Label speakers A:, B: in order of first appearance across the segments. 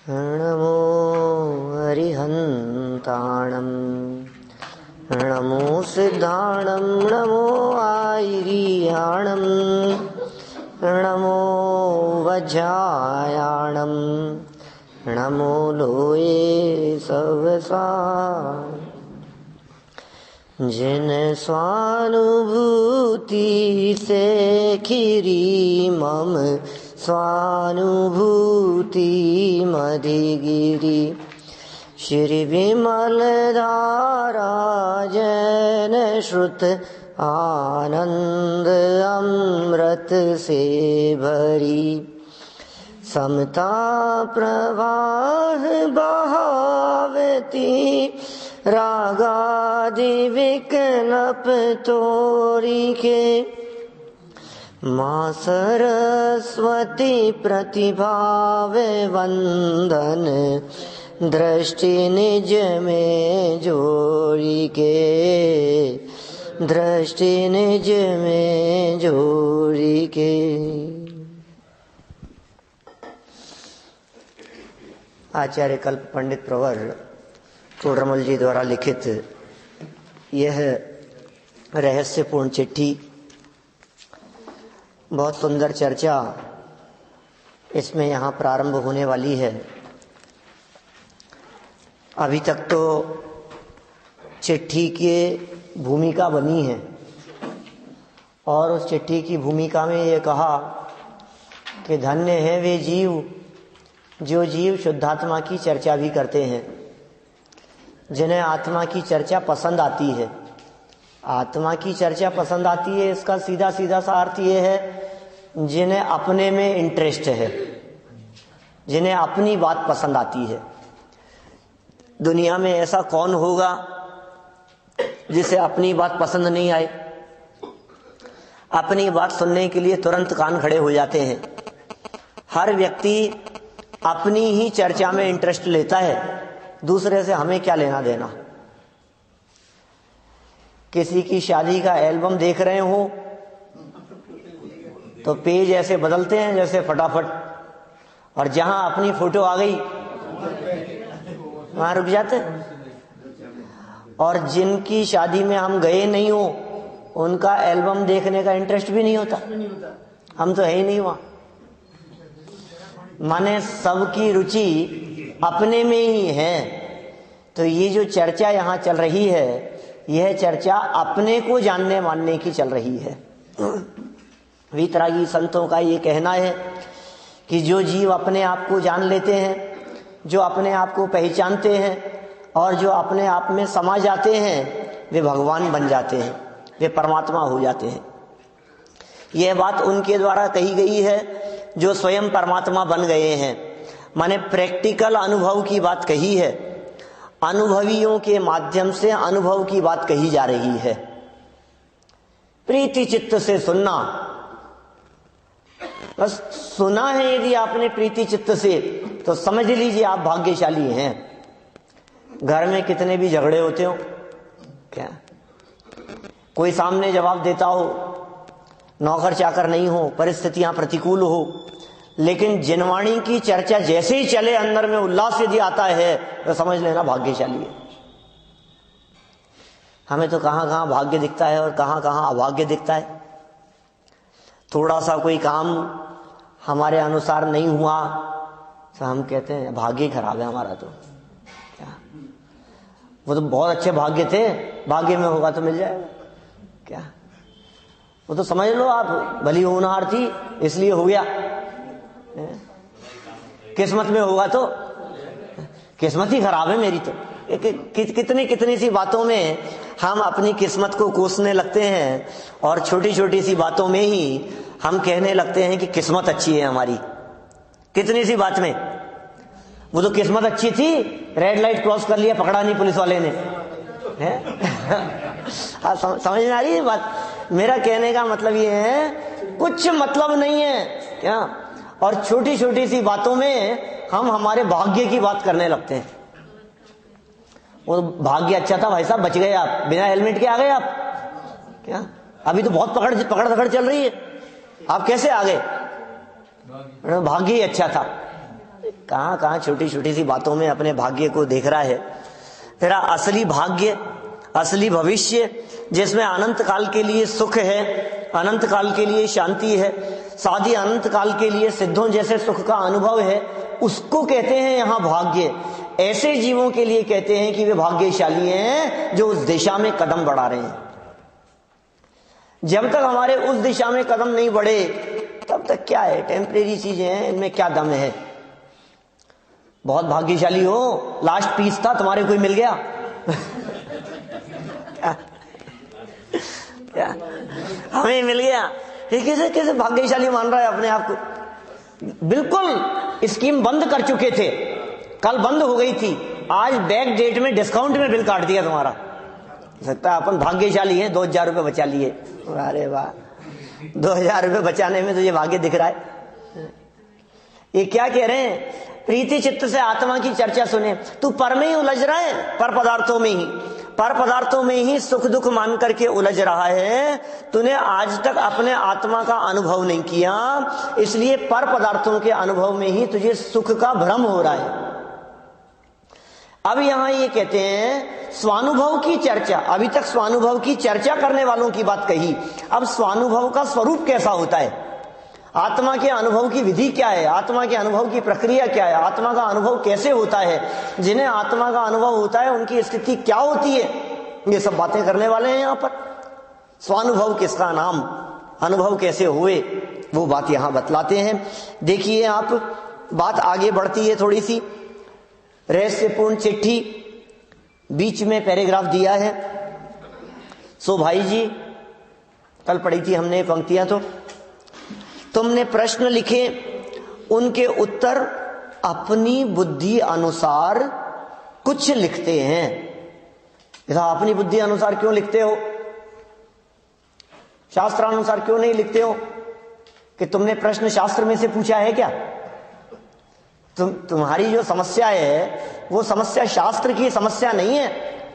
A: नमो हरिहन्ताणं नमो सिद्धाणं नमो आयर्याणं नमो वज्रायाणं नमो लोये सवसा। जिन स्वानुभूति से खिरी मम स्वानुभूति मधिगिरि श्री विमल धारा जन श्रुत आनंद अमृत से भरी समता प्रवाह बहावती रागादि विकल्प तोरी के माँ सरस्वती प्रतिभाव वंदन दृष्टि निज में जोड़ी के दृष्टि निज में जोड़ी के। आचार्य कल्प पंडित प्रवर तोड़रमल जी द्वारा लिखित यह रहस्यपूर्ण चिट्ठी, बहुत सुंदर चर्चा इसमें यहाँ प्रारंभ होने वाली है। अभी तक तो चिट्ठी की भूमिका बनी है और उस चिट्ठी की भूमिका में ये कहा कि धन्य है वे जीव जो जीव शुद्धात्मा की चर्चा भी करते हैं, जिन्हें आत्मा की चर्चा पसंद आती है। आत्मा की चर्चा पसंद आती है, इसका सीधा सीधा सा अर्थ ये है जिन्हें अपने में इंटरेस्ट है, जिन्हें अपनी बात पसंद आती है। दुनिया में ऐसा कौन होगा जिसे अपनी बात पसंद नहीं आए? अपनी बात सुनने के लिए तुरंत कान खड़े हो जाते हैं। हर व्यक्ति अपनी ही चर्चा में इंटरेस्ट लेता है, दूसरे से हमें क्या लेना देना। किसी की शादी का एल्बम देख रहे हो तो पेज ऐसे बदलते हैं जैसे फटाफट, और जहां अपनी फोटो आ गई वहां रुक जाते हैं। और जिनकी शादी में हम गए नहीं हो उनका एल्बम देखने का इंटरेस्ट भी नहीं होता, हम तो है ही नहीं वहां। माने सबकी रुचि अपने में ही है। तो ये जो चर्चा यहाँ चल रही है, यह चर्चा अपने को जानने मानने की चल रही है। वीतरागी संतों का ये कहना है कि जो जीव अपने आप को जान लेते हैं, जो अपने आप को पहचानते हैं और जो अपने आप में समा जाते हैं, वे भगवान बन जाते हैं, वे परमात्मा हो जाते हैं। यह बात उनके द्वारा कही गई है जो स्वयं परमात्मा बन गए हैं। माने प्रैक्टिकल अनुभव की बात कही है, अनुभवियों के माध्यम से अनुभव की बात कही जा रही है। प्रीति चित्त से सुनना, बस सुना है यदि आपने प्रीति चित्त से तो समझ लीजिए आप भाग्यशाली हैं। घर में कितने भी झगड़े होते हो, क्या कोई सामने जवाब देता हो, नौकर चाकर नहीं हो, परिस्थितियां प्रतिकूल हो, लेकिन जिनवाणी की चर्चा जैसे ही चले अंदर में उल्लास यदि आता है तो समझ लेना भाग्यशाली है। हमें तो कहां कहां भाग्य दिखता है और कहां कहां अभाग्य दिखता है। थोड़ा सा कोई काम हमारे अनुसार नहीं हुआ तो हम कहते हैं भाग्य खराब है हमारा। तो क्या, वो तो बहुत अच्छे भाग्य थे, भाग्य में होगा तो मिल जाएगा क्या? वो तो समझ लो आप भली होनहार थी इसलिए हो गया, किस्मत में होगा तो किस्मत ही खराब है मेरी। तो कितनी कितनी सी बातों में हम अपनी किस्मत को कोसने लगते हैं और छोटी छोटी सी बातों में ही हम कहने लगते हैं कि किस्मत अच्छी है हमारी। कितनी सी बात में, वो तो किस्मत अच्छी थी, रेड लाइट क्रॉस कर लिया, पकड़ा नहीं पुलिस वाले ने। समझ में आ रही है बात? मेरा कहने का मतलब ये है कुछ मतलब नहीं है क्या, और छोटी छोटी सी बातों में हम हमारे भाग्य की बात करने लगते हैं। वो भाग्य अच्छा था भाई साहब, बच गए आप, बिना हेलमेट के आ गए आप क्या? अभी तो बहुत पकड़ धकड़ चल रही है, आप कैसे आ गए? भाग्य ही अच्छा था। कहाँ कहाँ छोटी छोटी सी बातों में अपने भाग्य को देख रहा है। तेरा असली भाग्य, असली भविष्य, जिसमें अनंत काल के लिए सुख है, अनंत काल के लिए शांति है, साधी अनंत काल के लिए सिद्धों जैसे सुख का अनुभव है, उसको कहते हैं यहाँ भाग्य। ऐसे जीवों के लिए कहते हैं कि वे भाग्यशाली हैं जो उस दिशा में कदम बढ़ा रहे हैं। जब तक हमारे उस दिशा में कदम नहीं बढ़े तब तक क्या है, टेम्परेरी चीजें हैं, इनमें क्या दम है। बहुत भाग्यशाली हो, लास्ट पीस था तुम्हारे, कोई मिल गया क्या हमें मिल गया। ये कैसे कैसे भाग्यशाली मान रहा है अपने आप को। बिल्कुल स्कीम बंद कर चुके थे, कल बंद हो गई थी, आज बैक डेट में डिस्काउंट में बिल काट दिया तुम्हारा। सकता है अपन भाग्यशाली हैं, 2000 रुपये बचा लिए। अरे वाह, 2000 रुपये बचाने में तुझे भाग्य दिख रहा है। ये क्या कह रहे हैं, प्रीति चित्त से आत्मा की चर्चा सुने। तू पर में ही उलझ रहा है, पर पदार्थों में ही, पर पदार्थों में ही सुख दुख मान करके उलझ रहा है। तूने आज तक अपने आत्मा का अनुभव नहीं किया, इसलिए पर पदार्थों के अनुभव में ही तुझे सुख का भ्रम हो रहा है। अब यहां ये कहते हैं स्वानुभव की चर्चा। अभी तक स्वानुभव की चर्चा करने वालों की बात कही, अब स्वानुभव का स्वरूप कैसा होता है, आत्मा के अनुभव की विधि क्या है, आत्मा के अनुभव की प्रक्रिया क्या है, आत्मा का अनुभव कैसे होता है, जिन्हें आत्मा का अनुभव होता है उनकी स्थिति क्या होती है, ये सब बातें करने वाले हैं यहां पर। स्वानुभव किसका नाम, अनुभव कैसे हुए, वो बात यहां बतलाते हैं। देखिए आप, बात आगे बढ़ती है थोड़ी सी। रहस्यपूर्ण चिट्ठी, बीच में पैराग्राफ दिया है। सो भाई जी, कल पढ़ी थी हमने पंक्तियां, तो तुमने प्रश्न लिखे, उनके उत्तर अपनी बुद्धि अनुसार कुछ लिखते हैं। अपनी बुद्धि अनुसार क्यों लिखते हो, शास्त्रानुसार क्यों नहीं लिखते हो? कि तुमने प्रश्न शास्त्र में से पूछा है क्या? तुम्हारी जो समस्या है वो समस्या शास्त्र की समस्या नहीं है,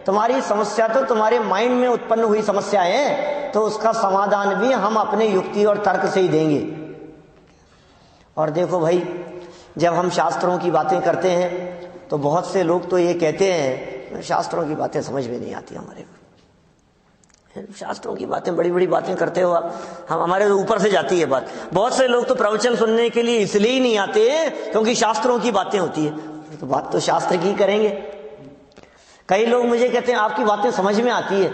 A: तुम्हारी समस्या तो तुम्हारे माइंड में उत्पन्न हुई समस्या है, तो उसका समाधान भी हम अपने युक्ति और तर्क से ही देंगे। और देखो भाई, जब हम शास्त्रों की बातें करते हैं तो बहुत से लोग तो ये कहते हैं शास्त्रों की बातें समझ में नहीं आती हमारे को, शास्त्रों की बातें, बड़ी बड़ी बातें करते हो आप, हम हमारे ऊपर से जाती है बात। बहुत से लोग तो प्रवचन सुनने के लिए इसलिए ही नहीं आते क्योंकि शास्त्रों की बातें होती है, तो बात तो शास्त्र की करेंगे। कई लोग मुझे कहते हैं आपकी बातें समझ में आती है,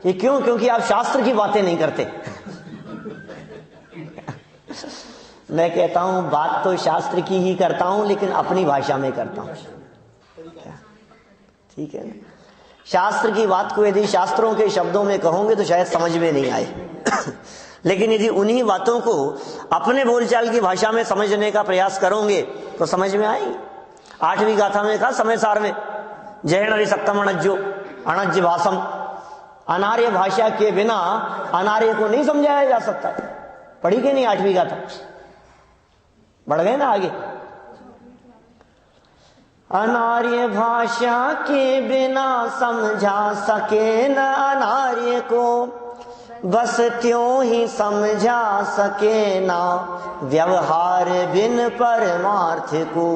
A: ये क्यों? क्योंकि आप शास्त्र की बातें नहीं करते। मैं कहता हूं बात तो शास्त्र की ही करता हूं, लेकिन अपनी भाषा में करता हूं, ठीक है ना? शास्त्र की बात को यदि शास्त्रों के शब्दों में कहोगे तो शायद समझ में नहीं आए, लेकिन यदि उन्हीं बातों को अपने बोलचाल की भाषा में समझने का प्रयास करोगे तो समझ में आएगी। 8वीं गाथा में कहा समय सार में, जय सप्तम अणज्जो अणज्य भाषम, अनार्य भाषा के बिना अनार्य को नहीं समझाया जा सकता। पढ़ी कि नहीं 8वीं गाथा? बढ़ गए ना आगे। अनार्य भाषा के बिना समझा सके न अनार्य को, बस त्यों ही समझा सके ना व्यवहार बिन परमार्थ को।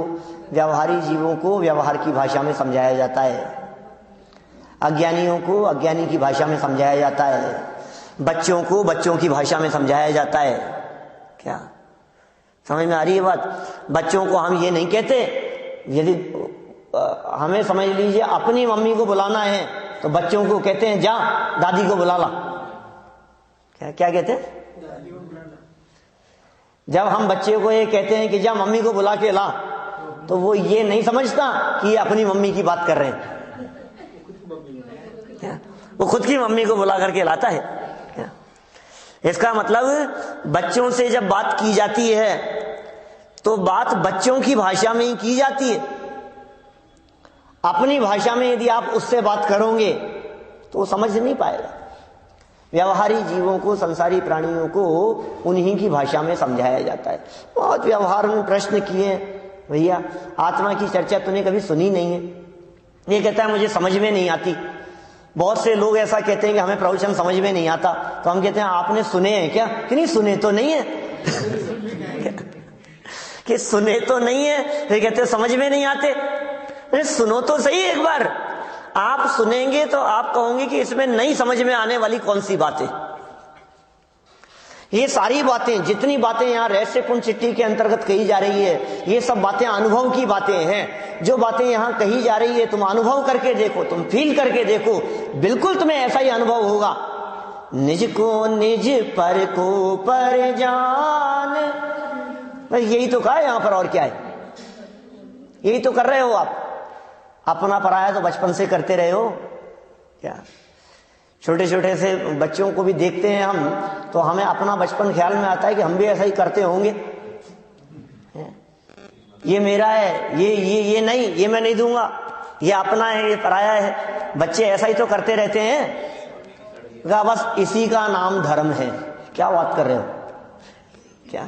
A: व्यवहारी जीवों को व्यवहार की भाषा में समझाया जाता है, अज्ञानियों को अज्ञानी की भाषा में समझाया जाता है, बच्चों को बच्चों की भाषा में समझाया जाता है। क्या समझ में आ रही है बात? बच्चों को हम ये नहीं कहते, यदि हमें समझ लीजिए अपनी मम्मी को बुलाना है तो बच्चों को कहते हैं जा दादी को बुला ला। क्या क्या कहते हैं? जब हम बच्चे को ये कहते हैं कि जा मम्मी को बुला के ला, तो वो ये नहीं समझता कि ये अपनी मम्मी की बात कर रहे हैं, वो खुद की मम्मी को बुला करके लाता है। इसका मतलब बच्चों से जब बात की जाती है तो बात बच्चों की भाषा में ही की जाती है। अपनी भाषा में यदि आप उससे बात करोगे तो वो समझ नहीं पाएगा। व्यवहारी जीवों को, संसारी प्राणियों को उन्हीं की भाषा में समझाया जाता है। बहुत व्यवहार में प्रश्न किए, भैया आत्मा की चर्चा तूने कभी सुनी नहीं है, ये कहता है मुझे समझ में नहीं आती। बहुत से लोग ऐसा कहते हैं कि हमें प्रवचन समझ में नहीं आता, तो हम कहते हैं आपने सुने हैं क्या? कि नहीं सुने तो नहीं है। कि सुने तो नहीं है, फिर कहते समझ में नहीं आते। अरे सुनो तो सही एक बार। आप सुनेंगे तो आप कहोगे कि इसमें नहीं समझ में आने वाली कौन सी बातें। ये सारी बातें, जितनी बातें यहाँ रहस्यपूर्ण चिट्ठी के अंतर्गत कही जा रही है, ये सब बातें अनुभव की बातें हैं। जो बातें यहाँ कही जा रही है तुम अनुभव करके देखो, तुम फील करके देखो, बिल्कुल तुम्हें ऐसा ही अनुभव होगा। निज को निज पर को पर जान, बस यही तो कहा है यहाँ पर, और क्या है? यही तो कर रहे हो आप। अपना पराया तो बचपन से करते रहे हो क्या? छोटे छोटे से बच्चों को भी देखते हैं हम, तो हमें अपना बचपन ख्याल में आता है कि हम भी ऐसा ही करते होंगे। ये मेरा है, ये नहीं, ये मैं नहीं दूंगा, ये अपना है, ये पराया है। बच्चे ऐसा ही तो करते रहते हैं। बस इसी का नाम धर्म है। क्या बात कर रहे हो क्या?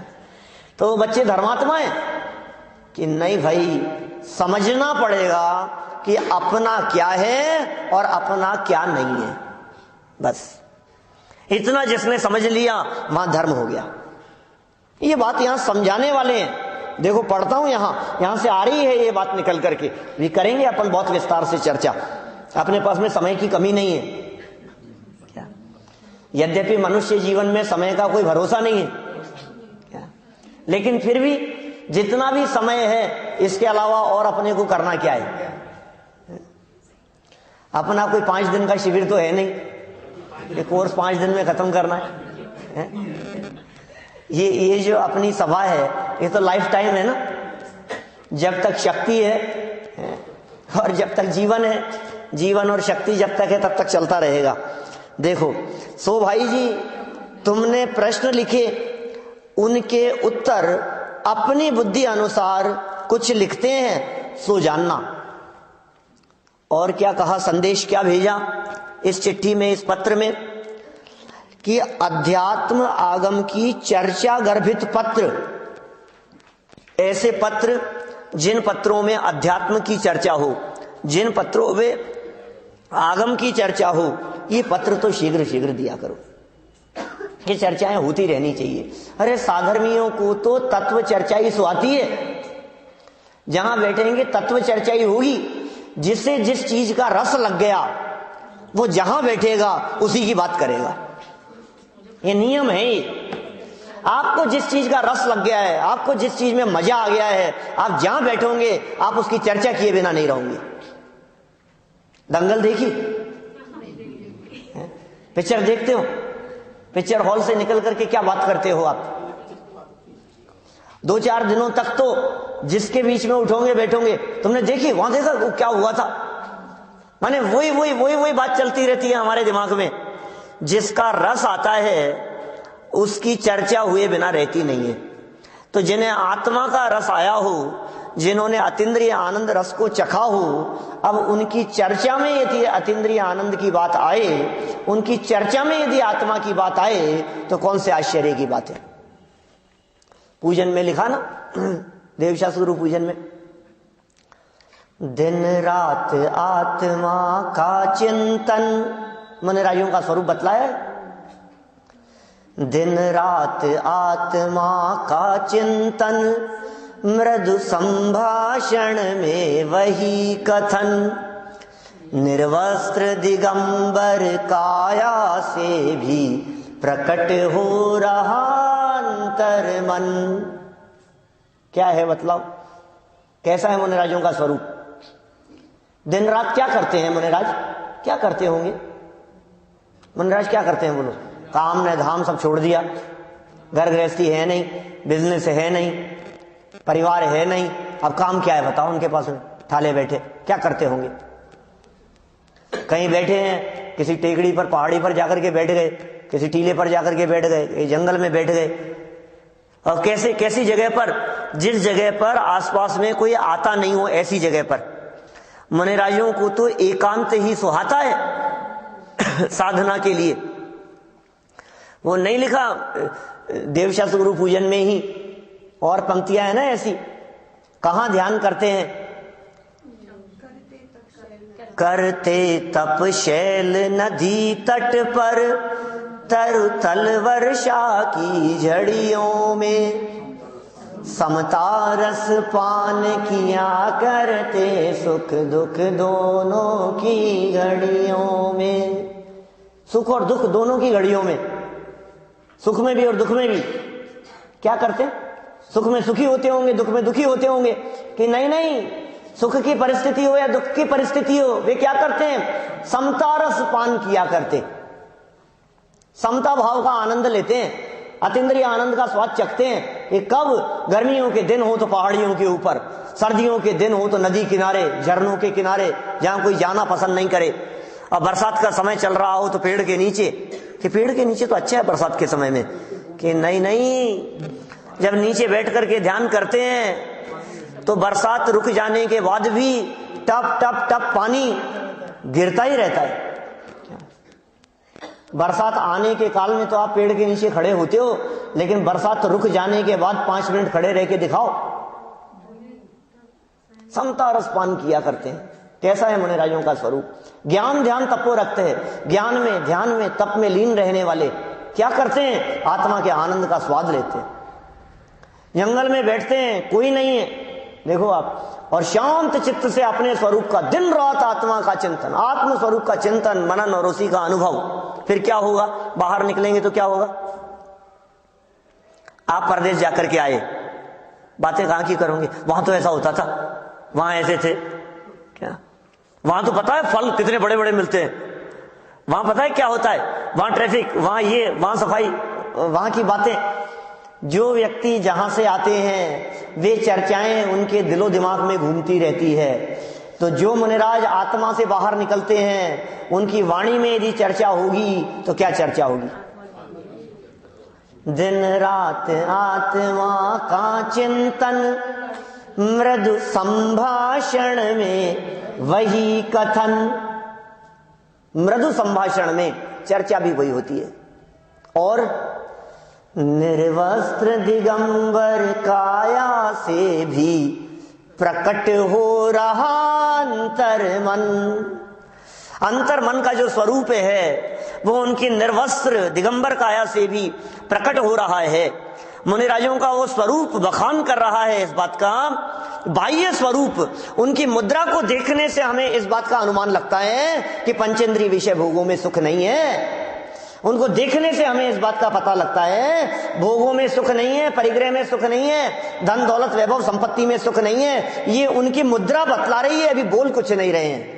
A: तो बच्चे धर्मात्मा है कि नहीं? भाई समझना पड़ेगा कि अपना क्या है और अपना क्या नहीं है। बस इतना जिसने समझ लिया वहां धर्म हो गया। ये बात यहां समझाने वाले हैं। देखो पढ़ता हूं, यहां से आ रही है ये बात निकल करके। भी करेंगे अपन बहुत विस्तार से चर्चा, अपने पास में समय की कमी नहीं है क्या? यद्यपि मनुष्य जीवन में समय का कोई भरोसा नहीं है क्या, लेकिन फिर भी जितना भी समय है इसके अलावा और अपने को करना क्या है? अपना कोई 5 दिन का शिविर तो है नहीं, ये कोर्स 5 दिन में खत्म करना है। ये जो अपनी सभा है ये तो लाइफ टाइम है ना। जब तक शक्ति है और जब तक जीवन है, जीवन और शक्ति जब तक है तब तक चलता रहेगा। देखो सो भाई जी, तुमने प्रश्न लिखे, उनके उत्तर अपनी बुद्धि अनुसार कुछ लिखते हैं, सो जानना। और क्या कहा, संदेश क्या भेजा इस चिट्ठी में, इस पत्र में, कि अध्यात्म आगम की चर्चा गर्भित पत्र। ऐसे पत्र, जिन पत्रों में अध्यात्म की चर्चा हो, जिन पत्रों में आगम की चर्चा हो, ये पत्र तो शीघ्र शीघ्र दिया करो। ये चर्चाएं होती रहनी चाहिए। अरे साधर्मियों को तो तत्व चर्चा ही सुहाती है। जहां बैठेंगे तत्व चर्चा ही होगी। जिससे जिस चीज का रस लग गया वो जहां बैठेगा उसी की बात करेगा। ये नियम है। आपको जिस चीज का रस लग गया है, आपको जिस चीज में मजा आ गया है, आप जहां बैठोगे आप उसकी चर्चा किए बिना नहीं रहोगे। दंगल देखी? पिक्चर देखते हो? पिक्चर हॉल से निकल करके क्या बात करते हो आप? 2-4 दिनों तक तो जिसके बीच में उठोगे बैठोगे, तुमने देखी, वहां देखा वो क्या हुआ था, माने वही बात चलती रहती है हमारे दिमाग में। जिसका रस आता है उसकी चर्चा हुए बिना रहती नहीं है। तो जिन्हें आत्मा का रस आया हो, जिन्होंने अतीन्द्रिय आनंद रस को चखा हो, अब उनकी चर्चा में यदि अतीन्द्रिय आनंद की बात आए, उनकी चर्चा में यदि आत्मा की बात आए, तो कौन से आश्चर्य की बात है। पूजन में लिखा ना, देवशास्त्र गुरु पूजन में, दिन रात आत्मा का चिंतन, मुनिराजों का स्वरूप बतलाया है। दिन रात आत्मा का चिंतन, मृदु संभाषण में वही कथन, निर्वस्त्र दिगंबर काया से भी प्रकट हो रहा अंतर मन। क्या है बतलाओ, कैसा है मुनिराजों का स्वरूप? दिन रात क्या करते हैं मुनिराज? क्या करते होंगे मुनिराज? क्या करते हैं बोलो? काम ने धाम सब छोड़ दिया, घर गृहस्थी है नहीं, बिजनेस है नहीं, परिवार है नहीं, अब काम क्या है बताओ उनके पास में? ठाले बैठे क्या करते होंगे? कहीं बैठे हैं, किसी टेकड़ी पर, पहाड़ी पर जाकर के बैठ गए, किसी टीले पर जाकर के बैठ गए, कहीं जंगल में बैठ गए, और कैसे कैसी जगह पर, जिस जगह पर आसपास में कोई आता नहीं हो, ऐसी जगह पर। मुनिराजों को तो एकांत ही सुहाता है साधना के लिए। वो नहीं लिखा देवशास्त्र गुरु पूजन में ही, और पंक्तियां है ना ऐसी, कहां ध्यान करते हैं? करते तप शैल नदी तट पर, तरु तल वर्षा की झड़ियों में, समता रस पान किया करते, सुख दुख दोनों की घड़ियों में। सुख और दुख दोनों की घड़ियों में, सुख में भी और दुख में भी क्या करते? सुख में सुखी होते होंगे, दुख में दुखी होते होंगे कि नहीं नहीं, सुख की परिस्थिति हो या दुख की परिस्थिति हो, वे क्या करते हैं? समता रस पान किया करते, समता भाव का आनंद लेते हैं, अतीन्द्रिय आनंद का स्वाद चखते हैं। कि कब गर्मियों के दिन हो तो पहाड़ियों के ऊपर, सर्दियों के दिन हो तो नदी किनारे, झरनों के किनारे, जहां कोई जाना पसंद नहीं करे, और बरसात का समय चल रहा हो तो पेड़ के नीचे। कि पेड़ के नीचे तो अच्छा है बरसात के समय में, कि नहीं नहीं, जब नीचे बैठ करके ध्यान करते हैं तो बरसात रुक जाने के बाद भी टप टप टप पानी गिरता ही रहता है। बरसात आने के काल में तो आप पेड़ के नीचे खड़े होते हो, लेकिन बरसात रुक जाने के बाद 5 मिनट खड़े रह के दिखाओ। समता रस पान किया करते हैं। कैसा है मुनिराजों का स्वरूप? ज्ञान ध्यान तपो रखते हैं, ज्ञान में ध्यान में तप में लीन रहने वाले क्या करते हैं? आत्मा के आनंद का स्वाद लेते हैं। जंगल में बैठते हैं, कोई नहीं है, देखो आप, और शांत चित्त से अपने स्वरूप का दिन रात आत्मा का चिंतन, आत्म स्वरूप का चिंतन, मनन और उसी का अनुभव। फिर क्या होगा? बाहर निकलेंगे तो क्या होगा? आप परदेश जाकर के आए, बातें कहां की करोगे? वहां तो ऐसा होता था, वहां ऐसे थे, क्या वहां तो पता है फल कितने बड़े बड़े मिलते हैं, वहां पता है क्या होता है, वहां ट्रैफिक, वहां ये, वहां सफाई, वहां की बातें। जो व्यक्ति जहां से आते हैं वे चर्चाएं उनके दिलो दिमाग में घूमती रहती है। तो जो मुनिराज आत्मा से बाहर निकलते हैं, उनकी वाणी में यदि चर्चा होगी तो क्या चर्चा होगी? दिन रात आत्मा का चिंतन, मृदु संभाषण में वही कथन। मृदु संभाषण में चर्चा भी वही होती है। और निर्वस्त्र दिगंबर काया से भी प्रकट हो रहा अंतर मन। अंतर मन का जो स्वरूप है वो उनकी निर्वस्त्र दिगंबर काया से भी प्रकट हो रहा है। मुनिराजों का वो स्वरूप बखान कर रहा है इस बात का। बाह्य स्वरूप उनकी मुद्रा को देखने से हमें इस बात का अनुमान लगता है कि पंचेंद्रिय विषय भोगों में सुख नहीं है। उनको देखने से हमें इस बात का पता लगता है भोगों में सुख नहीं है, परिग्रह में सुख नहीं है, धन दौलत वैभव संपत्ति में सुख नहीं है। ये उनकी मुद्रा बतला रही है, अभी बोल कुछ नहीं रहे हैं।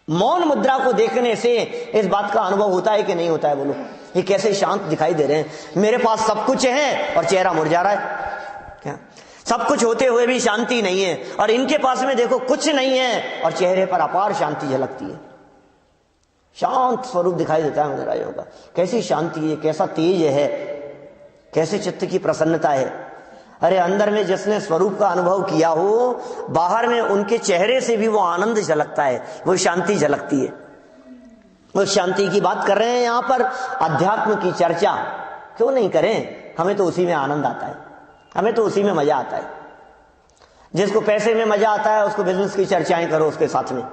A: मौन मुद्रा को देखने से इस बात का अनुभव होता है कि नहीं होता है? बोलो, ये कैसे शांत दिखाई दे रहे हैं। मेरे पास सब कुछ है और चेहरा मुरझा रहा है। क्या सब कुछ होते हुए भी शांति नहीं है, और इनके पास में देखो कुछ नहीं है और चेहरे पर अपार शांति झलकती है। शांत स्वरूप दिखाई देता है मुनिराजों का। कैसी शांति है, कैसा तेज है, कैसे चित्त की प्रसन्नता है। अरे अंदर में जिसने स्वरूप का अनुभव किया हो, बाहर में उनके चेहरे से भी वो आनंद झलकता है, वो शांति झलकती है। वो शांति की बात कर रहे हैं यहाँ पर। अध्यात्म की चर्चा क्यों नहीं करें? हमें तो उसी में आनंद आता है, हमें तो उसी में मजा आता है। जिसको पैसे में मजा आता है उसको बिजनेस की चर्चाएं करो उसके साथ में।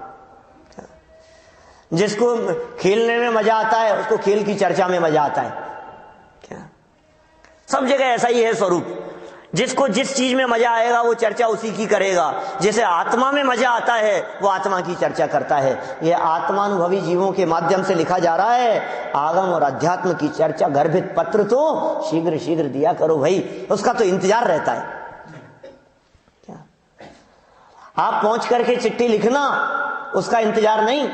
A: जिसको खेलने में मजा आता है उसको खेल की चर्चा में मजा आता है। क्या सब जगह ऐसा ही है स्वरूप। जिसको जिस चीज में मजा आएगा वो चर्चा उसी की करेगा। जैसे आत्मा में मजा आता है वो आत्मा की चर्चा करता है। ये आत्मानुभवी जीवों के माध्यम से लिखा जा रहा है। आगम और अध्यात्म की चर्चा गर्भित पत्र तो शीघ्र शीघ्र दिया करो भाई, उसका तो इंतजार रहता है। क्या आप पहुंच करके चिट्ठी लिखना, उसका इंतजार नहीं।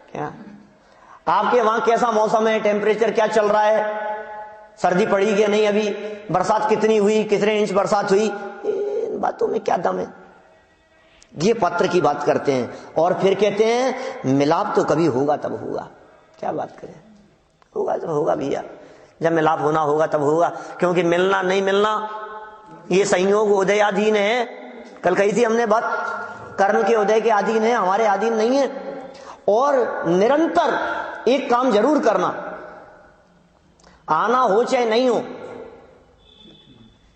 A: क्या आपके वहां कैसा मौसम है, टेम्परेचर क्या चल रहा है, सर्दी पड़ी कि नहीं, अभी बरसात कितनी हुई, कितने इंच बरसात हुई, इन बातों में क्या दम है? ये पत्र की बात करते हैं और फिर कहते हैं मिलाप तो कभी होगा तब होगा। क्या बात करें, होगा जब होगा भैया, जब मिलाप होना होगा तब होगा। क्योंकि मिलना नहीं मिलना ये संयोग उदयाधीन है। कल कही थी हमने बात, कर्म के उदय के अधीन है, हमारे अधीन नहीं है। और निरंतर एक काम जरूर करना, आना हो चाहे नहीं हो,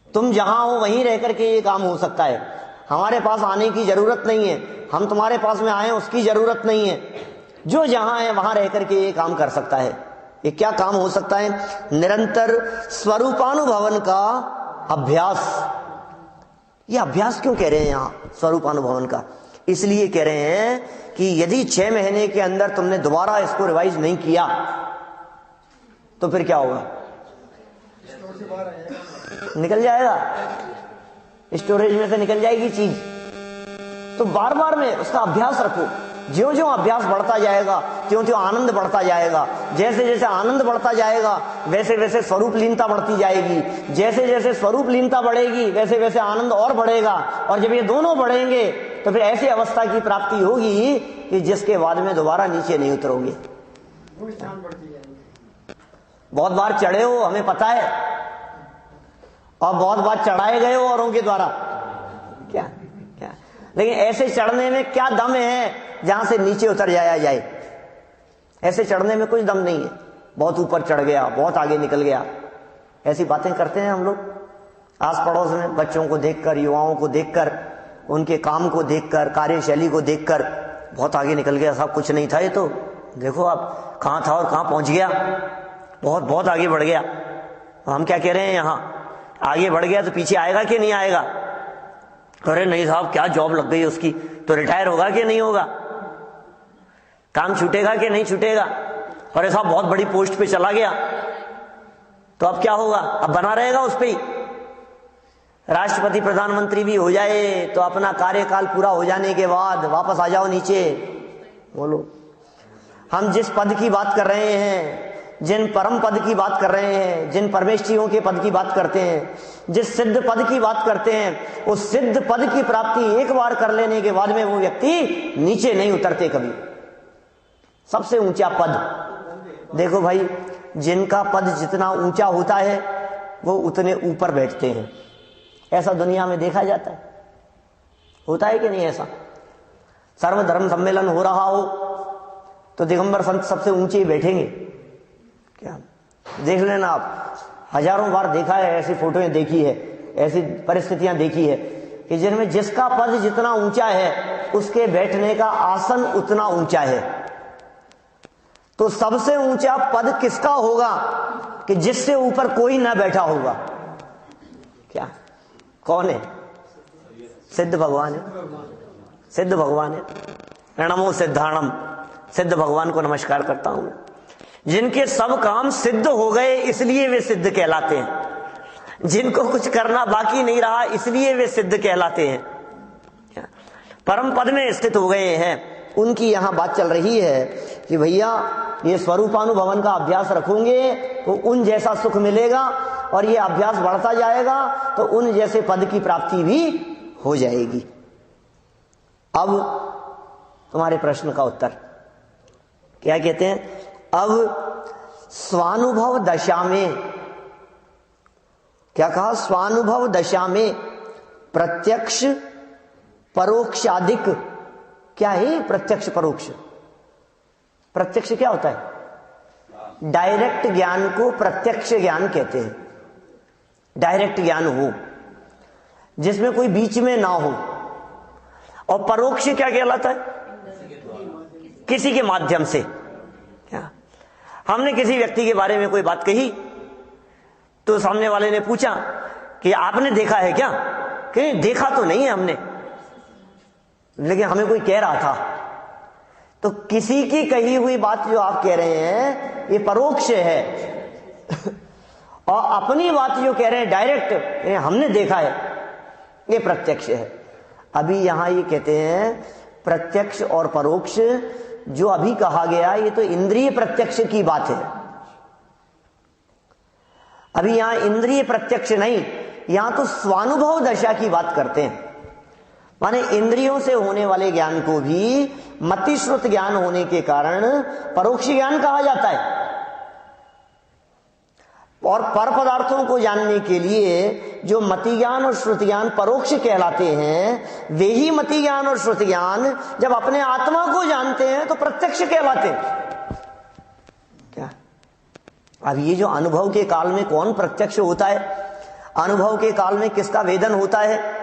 A: तुम जहां हो वहीं रह करके ये काम हो सकता है। हमारे पास आने की जरूरत नहीं है, हम तुम्हारे पास में आए उसकी जरूरत नहीं है। जो जहां है वहां रह करके ये काम कर सकता है। ये क्या काम हो सकता है? निरंतर स्वरूपानुभवन का अभ्यास। ये अभ्यास क्यों कह रहे हैं यहां स्वरूपानुभवन का? इसलिए कह रहे हैं कि यदि 6 महीने के अंदर तुमने दोबारा इसको रिवाइज नहीं किया तो फिर क्या होगा? निकल जाएगा, स्टोरेज में से निकल जाएगी चीज। तो बार बार में उसका अभ्यास रखो। ज्यों ज्यों अभ्यास बढ़ता जाएगा त्यों त्यों आनंद बढ़ता जाएगा। जैसे जैसे आनंद बढ़ता जाएगा वैसे वैसे स्वरूप लीनता बढ़ती जाएगी। जैसे जैसे स्वरूप लीनता बढ़ेगी वैसे वैसे आनंद और बढ़ेगा। और जब ये दोनों बढ़ेंगे तो फिर ऐसी अवस्था की प्राप्ति होगी कि जिसके बाद में दोबारा नीचे नहीं उतरोगे। बहुत बार चढ़े हो, हमें पता है, और बहुत बार चढ़ाए गए हो औरों के द्वारा। क्या क्या लेकिन ऐसे चढ़ने में क्या दम है जहां से नीचे उतर जाया जाए? ऐसे चढ़ने में कुछ दम नहीं है। बहुत ऊपर चढ़ गया, बहुत आगे निकल गया, ऐसी बातें करते हैं हम लोग आस पड़ोस में। बच्चों को देखकर, युवाओं को देखकर, उनके काम को देखकर, कार्यशैली को देखकर, बहुत आगे निकल गया साहब, कुछ नहीं था ये तो, देखो आप कहां था और कहां पहुंच गया, बहुत बहुत आगे बढ़ गया। हम क्या कह रहे हैं, यहां आगे बढ़ गया तो पीछे आएगा कि नहीं आएगा? अरे नहीं साहब, क्या जॉब लग गई उसकी, तो रिटायर होगा कि नहीं होगा, काम छूटेगा कि नहीं छूटेगा? अरे साहब बहुत बड़ी पोस्ट पे चला गया, तो अब क्या होगा? अब बना रहेगा उस पे ही। राष्ट्रपति प्रधानमंत्री भी हो जाए तो अपना कार्यकाल पूरा हो जाने के बाद वापस आ जाओ नीचे। बोलो, हम जिस पद की बात कर रहे हैं, जिन परम पद की बात कर रहे हैं, जिन परमेष्ठियों के पद की बात करते हैं, जिस सिद्ध पद की बात करते हैं, उस सिद्ध पद की प्राप्ति एक बार कर लेने के बाद में वो व्यक्ति नीचे नहीं उतरते कभी। सबसे ऊंचा पद, देखो भाई, जिनका पद जितना ऊंचा होता है वो उतने ऊपर बैठते हैं। ऐसा दुनिया में देखा जाता है, होता है कि नहीं ऐसा? सर्वधर्म सम्मेलन हो रहा हो तो दिगंबर संत सबसे ऊंचे ही बैठेंगे। क्या देख लेना आप, हजारों बार देखा है, ऐसी फोटोएं देखी है, ऐसी परिस्थितियां देखी है कि जिनमें जिसका पद जितना ऊंचा है उसके बैठने का आसन उतना ऊंचा है। तो सबसे ऊंचा पद किसका होगा कि जिससे ऊपर कोई ना बैठा होगा? क्या, कौन है? सिद्ध भगवान है, सिद्ध भगवान है। नमो सिद्धाणम, सिद्ध भगवान को नमस्कार करता हूं, जिनके सब काम सिद्ध हो गए इसलिए वे सिद्ध कहलाते हैं। जिनको कुछ करना बाकी नहीं रहा इसलिए वे सिद्ध कहलाते हैं, परम पद में स्थित हो गए हैं। उनकी यहां बात चल रही है कि भैया ये स्वरूपानुभवन का अभ्यास रखोगे तो उन जैसा सुख मिलेगा, और ये अभ्यास बढ़ता जाएगा तो उन जैसे पद की प्राप्ति भी हो जाएगी। अब तुम्हारे प्रश्न का उत्तर क्या कहते हैं? अब स्वानुभव दशा में, क्या कहा? स्वानुभव दशा में प्रत्यक्ष परोक्षादिक, क्या है प्रत्यक्ष परोक्ष? प्रत्यक्ष क्या होता है? डायरेक्ट ज्ञान को प्रत्यक्ष ज्ञान कहते हैं। डायरेक्ट ज्ञान हो जिसमें कोई बीच में ना हो। और परोक्ष क्या कहलाता है? किसी के माध्यम से। क्या, हमने किसी व्यक्ति के बारे में कोई बात कही तो सामने वाले ने पूछा कि आपने देखा है क्या? कि देखा तो नहीं है हमने, लेकिन हमें कोई कह रहा था। तो किसी की कही हुई बात जो आप कह रहे हैं ये परोक्ष है और अपनी बात जो कह रहे हैं डायरेक्ट, हमने देखा है, ये प्रत्यक्ष है। अभी यहां ये कहते हैं प्रत्यक्ष और परोक्ष, जो अभी कहा गया ये तो इंद्रिय प्रत्यक्ष की बात है। अभी यहां इंद्रिय प्रत्यक्ष नहीं, यहां तो स्वानुभव दशा की बात करते हैं। माने इंद्रियों से होने वाले ज्ञान को भी मतिश्रुत ज्ञान होने के कारण परोक्ष ज्ञान कहा जाता है। और पर पदार्थों को जानने के लिए जो मति ज्ञान और श्रुति ज्ञान परोक्ष कहलाते हैं, वे ही मति ज्ञान और श्रुति ज्ञान जब अपने आत्मा को जानते हैं तो प्रत्यक्ष कहलाते हैं। क्या, अब ये जो अनुभव के काल में कौन प्रत्यक्ष होता है? अनुभव के काल में किसका वेदन होता है?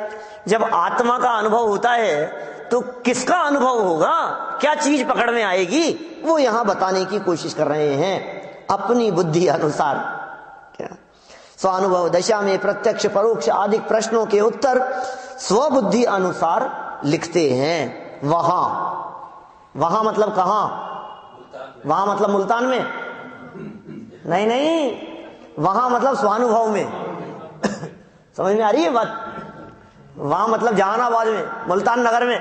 A: जब आत्मा का अनुभव होता है तो किसका अनुभव होगा, क्या चीज पकड़ में आएगी, वो यहां बताने की कोशिश कर रहे हैं अपनी बुद्धि अनुसार। क्या, स्वानुभव दशा में प्रत्यक्ष परोक्ष आदि प्रश्नों के उत्तर स्वबुद्धि अनुसार लिखते हैं। वहां, वहां मतलब कहां? वहां मतलब मुल्तान में? नहीं नहीं, वहां मतलब स्वानुभव में। समझ में आ रही है बात? वहां मतलब जहानाबाद में, मुल्तान नगर में।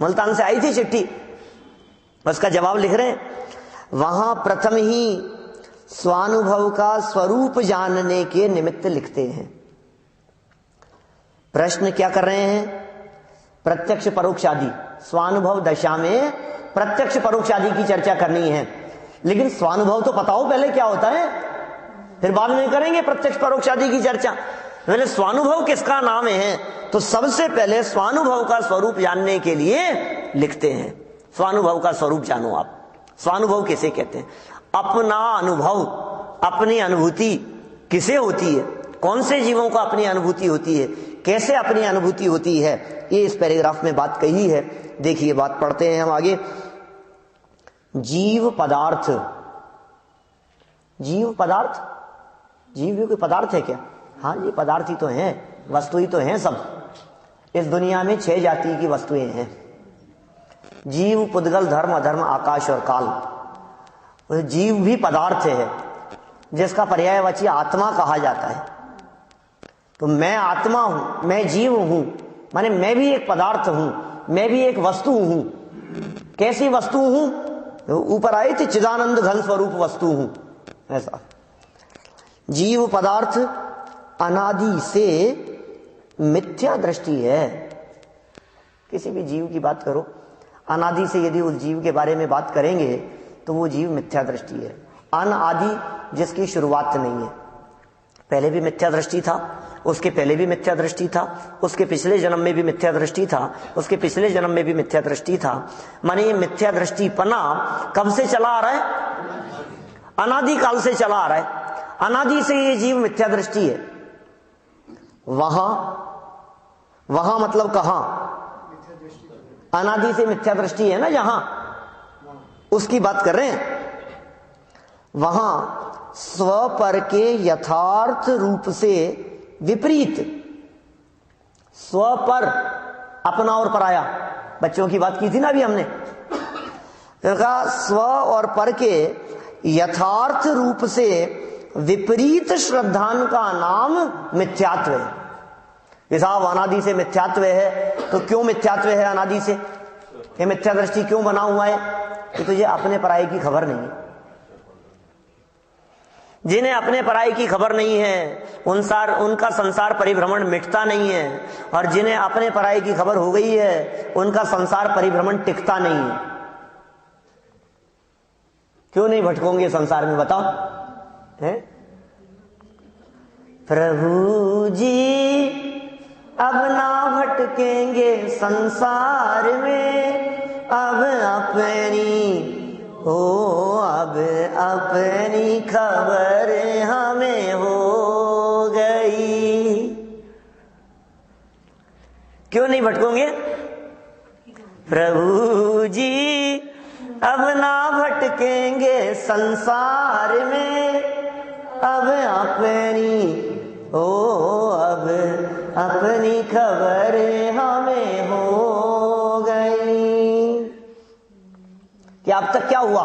A: मुल्तान से आई थी चिट्ठी, उसका जवाब लिख रहे हैं। वहां प्रथम ही स्वानुभव का स्वरूप जानने के निमित्त लिखते हैं। प्रश्न क्या कर रहे हैं? प्रत्यक्ष परोक्ष आदि, स्वानुभव दशा में प्रत्यक्ष परोक्ष आदि की चर्चा करनी है। लेकिन स्वानुभव तो पता हो पहले क्या होता है, फिर बाद में करेंगे प्रत्यक्ष परोक्ष आदि की चर्चा। पहले स्वानुभव किसका नाम है, तो सबसे पहले स्वानुभव का स्वरूप जानने के लिए लिखते हैं। स्वानुभव का स्वरूप जानो आप। स्वानुभव किसे कहते हैं? अपना अनुभव, अपनी अनुभूति किसे होती है, कौन से जीवों को अपनी अनुभूति होती है, कैसे अपनी अनुभूति होती है, ये इस पैराग्राफ में बात कही है। देखिए बात पढ़ते हैं हम आगे। जीव पदार्थ, जीव पदार्थ, जीव भी कोई पदार्थ है क्या? हाँ, ये पदार्थ ही तो हैं, वस्तु ही तो हैं सब। इस दुनिया में 6 जाति की वस्तुएं हैं। जीव, पुद्गल, धर्म, अधर्म, आकाश और काल। जीव भी पदार्थ है, जिसका पर्यायवाची आत्मा कहा जाता है। तो मैं आत्मा हूं, मैं जीव हूं, माने मैं भी एक पदार्थ हूं, मैं भी एक वस्तु हूं। कैसी वस्तु हूं? ऊपर आई थी, चिदानंद घन स्वरूप वस्तु हूं, ऐसा। जीव पदार्थ अनादि से मिथ्या दृष्टि है। किसी भी जीव की बात करो, अनादि से यदि उस जीव के बारे में बात करेंगे तो वो जीव मिथ्या दृष्टि है। अनादि जिसकी शुरुआत नहीं है, पहले भी मिथ्या दृष्टि था, उसके पहले भी मिथ्या दृष्टि था, उसके पिछले जन्म में भी मिथ्या दृष्टि था, उसके पिछले जन्म में भी मिथ्या दृष्टि था। माने ये मिथ्या दृष्टि पना कब से चला आ रहा है? अनादि काल से चला आ रहा है। अनादि से ये जीव मिथ्या दृष्टि है। वहां, वहां मतलब कहां? अनादि से मिथ्या दृष्टि है ना, जहां, उसकी बात कर रहे हैं। वहां स्व पर के यथार्थ रूप से विपरीत, स्व पर, अपना और पराया, बच्चों की बात की थी ना अभी हमने। कहा स्व और पर के यथार्थ रूप से विपरीत श्रद्धान का नाम मिथ्यात्व है। ये साहब अनादि से मिथ्यात्व है, तो क्यों मिथ्यात्व है अनादि से? ये मिथ्या दृष्टि क्यों बना हुआ है? कि तुझे अपने पराये की खबर नहीं है। जिन्हें अपने पराये की खबर नहीं है उनका संसार परिभ्रमण मिटता नहीं है, और जिन्हें अपने पराये की खबर हो गई है उनका संसार परिभ्रमण टिकता नहीं है। क्यों नहीं भटकोगे संसार में, बताओ? है? प्रभु जी अब ना भटकेंगे संसार में, अब अपनी हो, अब अपनी खबर हमें हो गई। क्यों नहीं भटकोगे? प्रभु जी अब ना भटकेंगे संसार में, अब अपनी हो, अब अपनी खबर हमें हो गई। कि अब तक क्या हुआ?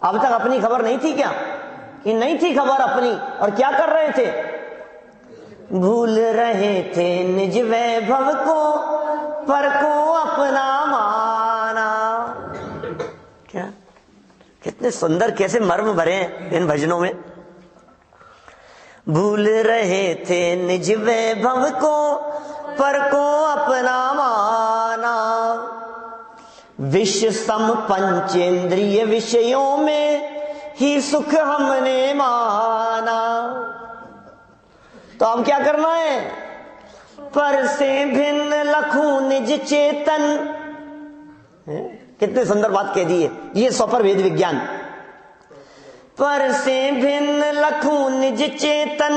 A: अब तक अपनी खबर नहीं थी क्या? कि नहीं थी खबर अपनी, और क्या कर रहे थे? भूल रहे थे निज वैभव को, पर को अपना माना। क्या कितने सुंदर, कैसे मर्म भरे हैं इन भजनों में। भूल रहे थे निज वैभव को, पर को अपना माना। विश्व सम पंचेंद्रिय विषयों में ही सुख हमने माना। तो अब क्या करना है? पर से भिन्न लखूं निज चेतन। कितनी सुंदर बात कह दी है, ये स्वपर वेद विज्ञान। पर से भिन्न लखूं निज चेतन,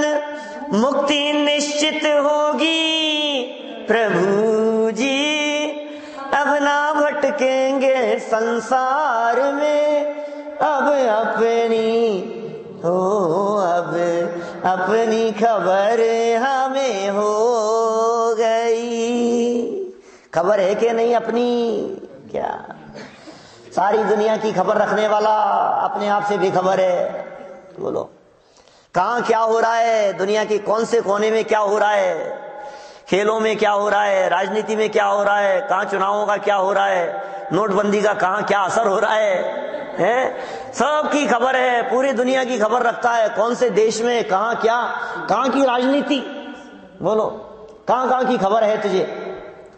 A: मुक्ति निश्चित होगी। प्रभु जी अब ना भटकेंगे संसार में, अब अपनी हो, अब अपनी खबर हमें हो गई। खबर है कि नहीं अपनी? क्या सारी दुनिया की खबर रखने वाला अपने आप से बेखबर है? बोलो, कहाँ क्या हो रहा है, दुनिया के कौन से कोने में क्या हो रहा है, खेलों में क्या हो रहा है, राजनीति में क्या हो रहा है, कहाँ चुनावों का क्या हो रहा है, नोटबंदी का कहाँ क्या असर हो रहा है, सब की खबर है, पूरी दुनिया की खबर रखता है, कौन से देश में कहाँ क्या, कहाँ की राजनीति। बोलो, कहाँ कहाँ की खबर है तुझे?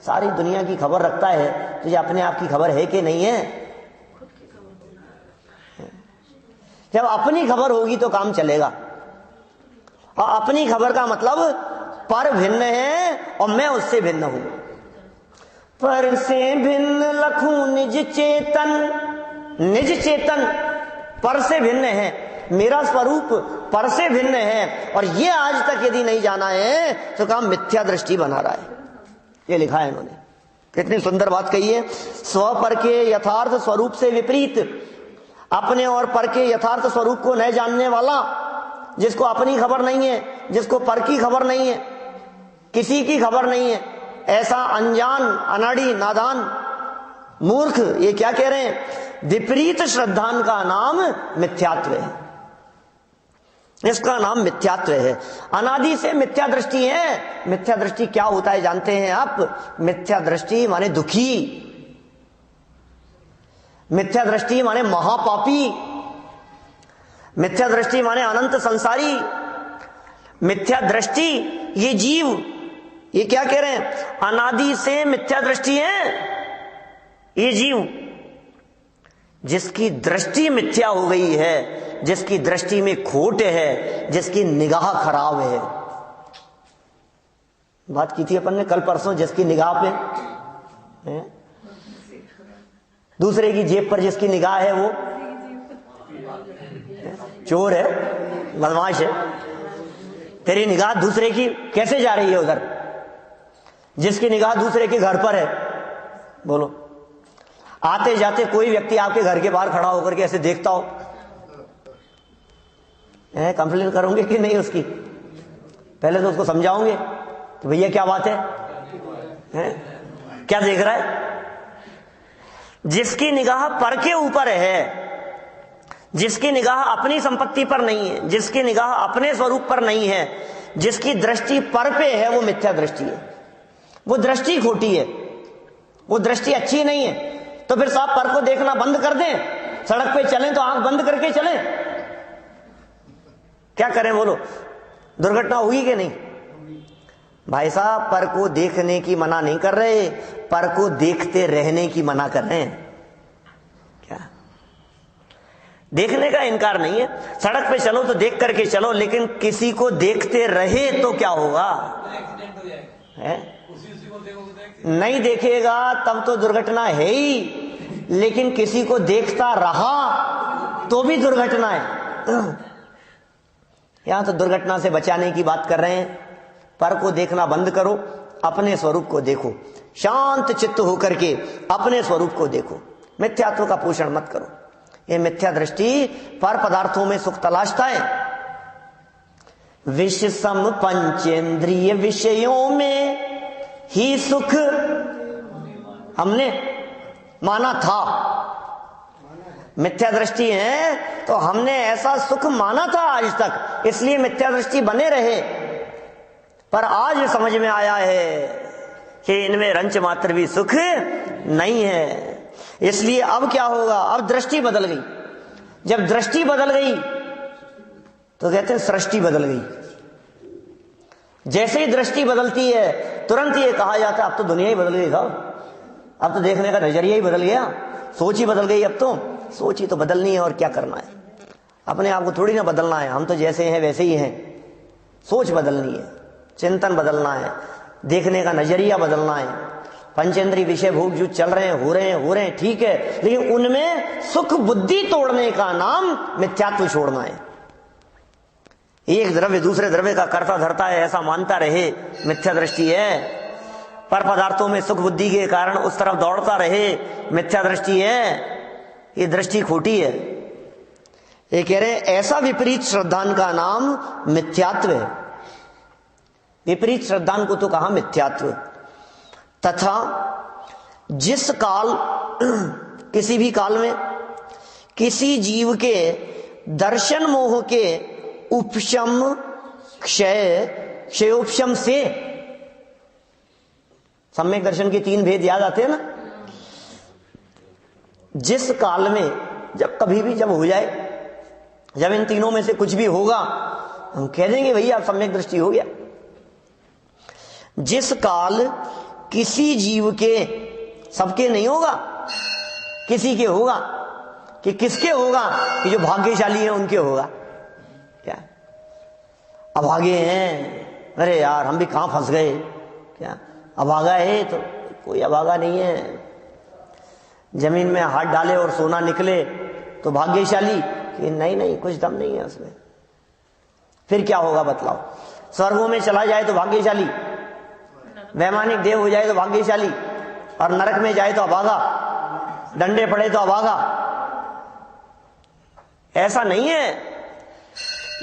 A: सारी दुनिया की खबर रखता है, तुझे अपने आप की खबर है कि नहीं है? जब अपनी खबर होगी तो काम चलेगा। और अपनी खबर का मतलब पर भिन्न है और मैं उससे भिन्न हूं। पर से भिन्न लखूं निज चेतन, निज चेतन पर से भिन्न है, मेरा स्वरूप पर से भिन्न है, और ये आज तक यदि नहीं जाना है तो काम मिथ्या दृष्टि बना रहा है। ये लिखा है इन्होंने, कितनी सुंदर बात कही है। स्व पर के यथार्थ स्वरूप से विपरीत, अपने और पर के यथार्थ स्वरूप को न जानने वाला, जिसको अपनी खबर नहीं है, जिसको पर की खबर नहीं है, किसी की खबर नहीं है, ऐसा अनजान, अनाड़ी, नादान, मूर्ख, ये क्या कह रहे हैं? विपरीत श्रद्धान का नाम मिथ्यात्व है। इसका नाम मिथ्यात्व है। अनादि से मिथ्या दृष्टि है। मिथ्या दृष्टि क्या होता है जानते हैं आप? मिथ्या दृष्टि माने दुखी, मिथ्या दृष्टि माने महापापी, मिथ्या दृष्टि माने अनंत संसारी। मिथ्या दृष्टि ये जीव, ये क्या कह रहे हैं? अनादि से मिथ्या दृष्टि है ये जीव, जिसकी दृष्टि मिथ्या हो गई है, जिसकी दृष्टि में खोट है, जिसकी निगाह खराब है। बात की थी अपन ने कल परसों, जिसकी निगाह पे है? दूसरे की जेब पर जिसकी निगाह है वो चोर है, बदमाश है। तेरी निगाह दूसरे की कैसे जा रही है उधर? जिसकी निगाह दूसरे के घर पर है। बोलो, आते जाते कोई व्यक्ति आपके घर के बाहर खड़ा होकर के ऐसे देखता हो, कंप्लेन करोगे कि नहीं उसकी? पहले तो उसको समझाओगे कि भैया क्या बात है, क्या देख रहा है? जिसकी निगाह पर के ऊपर है, जिसकी निगाह अपनी संपत्ति पर नहीं है, जिसकी निगाह अपने स्वरूप पर नहीं है, जिसकी दृष्टि पर पे है, वो मिथ्या दृष्टि है। वो दृष्टि खोटी है, वो दृष्टि अच्छी नहीं है। तो फिर साहब पर को देखना बंद कर दें, सड़क पे चलें तो आंख बंद करके चलें? क्या करें बोलो? दुर्घटना हुई कि नहीं? भाई साहब, पर को देखने की मना नहीं कर रहे, पर को देखते रहने की मना कर रहे हैं। क्या देखने का इनकार नहीं है, सड़क पे चलो तो देख करके चलो, लेकिन किसी को देखते रहे तो क्या होगा? है? नहीं देखेगा तब तो दुर्घटना है ही, लेकिन किसी को देखता रहा तो भी दुर्घटना है। यहां तो दुर्घटना से बचाने की बात कर रहे हैं। पर को देखना बंद करो, अपने स्वरूप को देखो, शांत चित्त होकर के अपने स्वरूप को देखो, मिथ्यात्व का पोषण मत करो। ये मिथ्या दृष्टि पर पदार्थों में सुख तलाशता है। विषय सम पंचेंद्रिय विषयों में ही सुख हमने माना था। मिथ्या दृष्टि है तो हमने ऐसा सुख माना था आज तक, इसलिए मिथ्या दृष्टि बने रहे। पर आज समझ में आया है कि इनमें रंच मात्र भी सुख नहीं है, इसलिए अब क्या होगा? अब दृष्टि बदल गई। जब दृष्टि बदल गई तो कहते हैं सृष्टि बदल गई। जैसे ही दृष्टि बदलती है तुरंत ये कहा जाता है अब तो दुनिया ही बदल गई साहब, अब तो देखने का नजरिया ही बदल गया, सोच ही बदल गई। अब तो सोच ही तो बदलनी है, और क्या करना है? अपने आप को थोड़ी ना बदलना है, हम तो जैसे हैं वैसे ही हैं। सोच बदलनी है, चिंतन बदलना है, देखने का नजरिया बदलना है। पंचेंद्रिय विषय भोग जो चल रहे हैं, हो रहे हैं, ठीक है, लेकिन उनमें सुख बुद्धि तोड़ने का नाम मिथ्यात्व छोड़ना है। एक द्रव्य दूसरे द्रव्य का कर्ता धरता है ऐसा मानता रहे, मिथ्या दृष्टि है। पर पदार्थों में सुख बुद्धि के कारण उस तरफ दौड़ता रहे, मिथ्या दृष्टि है। ये दृष्टि खोटी है। ये कह रहे हैं ऐसा विपरीत श्रद्धान का नाम मिथ्यात्व है। विपरीत श्रद्धान को तो कहा मिथ्यात्व। तथा जिस काल किसी भी काल में किसी जीव के दर्शन मोह के उपशम क्षय क्षयोपशम से, सम्यक दर्शन के 3 भेद याद आते हैं ना। जिस काल में, जब कभी भी जब हो जाए, जब इन तीनों में से कुछ भी होगा, हम कह देंगे भैया सम्यक दृष्टि हो गया। जिस काल किसी जीव के, सबके नहीं होगा, किसी के होगा, कि किसके होगा, कि जो भाग्यशाली हैं उनके होगा। क्या अभागे हैं, अरे यार हम भी कहां फंस गए, क्या अभागा है तो कोई अभागा नहीं है। जमीन में हाथ डाले और सोना निकले तो भाग्यशाली, कि नहीं नहीं कुछ दम नहीं है उसमें। फिर क्या होगा बतलाओ। स्वर्गों में चला जाए तो भाग्यशाली, वैमानिक देव हो जाए तो भाग्यशाली, और नरक में जाए तो अभागा, डंडे पड़े तो अभागा। ऐसा नहीं है,